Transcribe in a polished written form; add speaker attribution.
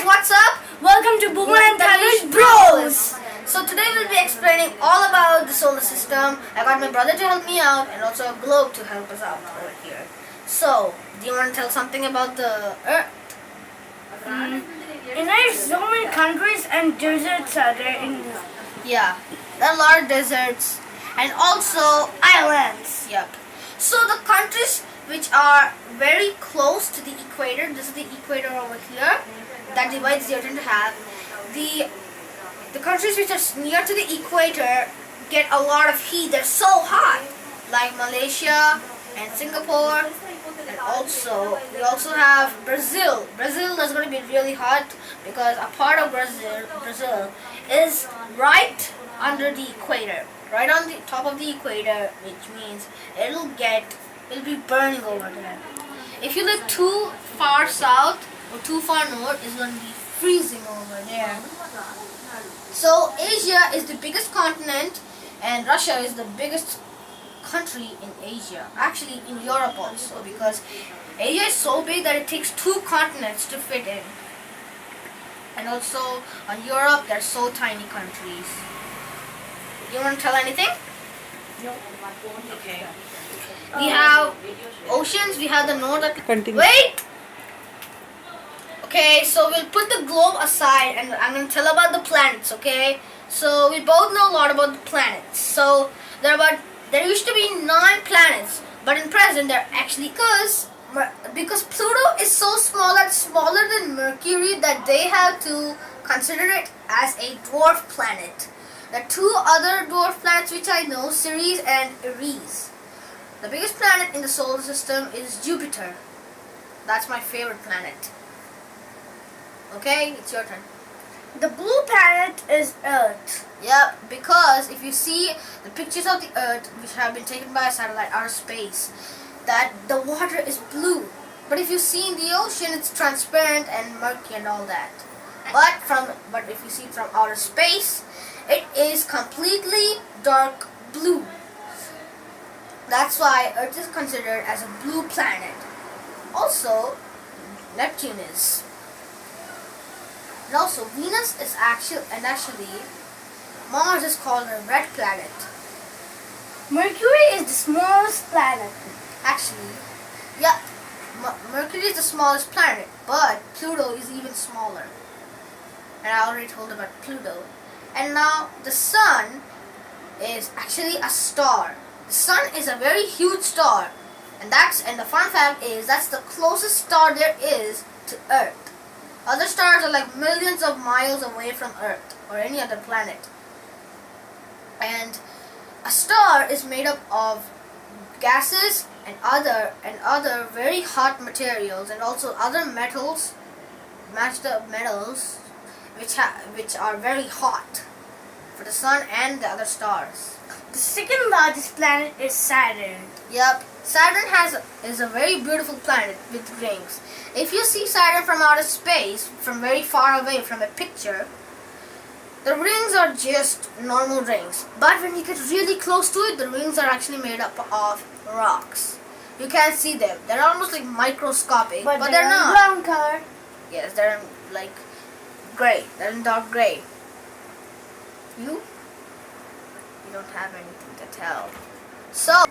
Speaker 1: guys, what's up?
Speaker 2: Welcome to Boomer and Tanush Bros.
Speaker 1: So today we'll be explaining all about the solar system. I got my brother to help me out and also a globe to help us out over here. So, do you want to tell something about the Earth?
Speaker 2: In there, so many countries and deserts are there in this.
Speaker 1: Yeah, there are a lot of deserts and also islands. Yep. So the countries which are very close to the equator, this is the equator over here, that divides the earth into half. The countries which are near to the equator get a lot of heat. They're so hot, like Malaysia and Singapore, and we also have Brazil. Brazil is going to be really hot because a part of Brazil is right under the equator, right on the top of the equator, which means it'll be burning over there. If you live too far south or too far north, it's going to be freezing over there. So Asia is the biggest continent and Russia is the biggest country in Asia. Actually in Europe also, because Asia is so big that it takes 2 continents to fit in. And also on Europe they're so tiny countries. You want to tell anything?
Speaker 2: No.
Speaker 1: Okay. We have oceans, we have the North Atlantic.
Speaker 3: Continue.
Speaker 1: Wait! Okay, so we'll put the globe aside and I'm going to tell about the planets, okay? So we both know a lot about the planets. So there used to be 9 planets, but in present they're actually because Pluto is so small and smaller than Mercury that they have to consider it as a dwarf planet. There are 2 other dwarf planets which I know, Ceres and Eris. The biggest planet in the solar system is Jupiter. That's my favorite planet. Okay, it's your turn.
Speaker 2: The blue planet is Earth.
Speaker 1: Yep, because if you see the pictures of the Earth which have been taken by a satellite out of space, that the water is blue. But if you see in the ocean, it's transparent and murky and all that. But if you see it from outer space, it is completely dark blue. That's why Earth is considered as a blue planet. Also, Neptune is. And also Venus is actually Mars is called a red planet.
Speaker 2: Mercury is the smallest planet.
Speaker 1: Actually, yeah, Mercury is the smallest planet, but Pluto is even smaller. And I already told about Pluto. And now the Sun is actually a star. The Sun is a very huge star, and the fun fact is that's the closest star there is to Earth. Other stars are like millions of miles away from Earth or any other planet. And a star is made up of gases and other very hot materials and also other metals, matched up metals, which are very hot for the Sun and the other stars.
Speaker 2: The second largest planet is Saturn.
Speaker 1: Yep, Saturn is a very beautiful planet with rings. If you see Saturn from outer space, from very far away from a picture, the rings are just normal rings. But when you get really close to it, the rings are actually made up of rocks. You can't see them. They're almost like microscopic, but they're not.
Speaker 2: Brown color.
Speaker 1: Yes, they're like gray. They're in dark gray. You don't have anything to tell. So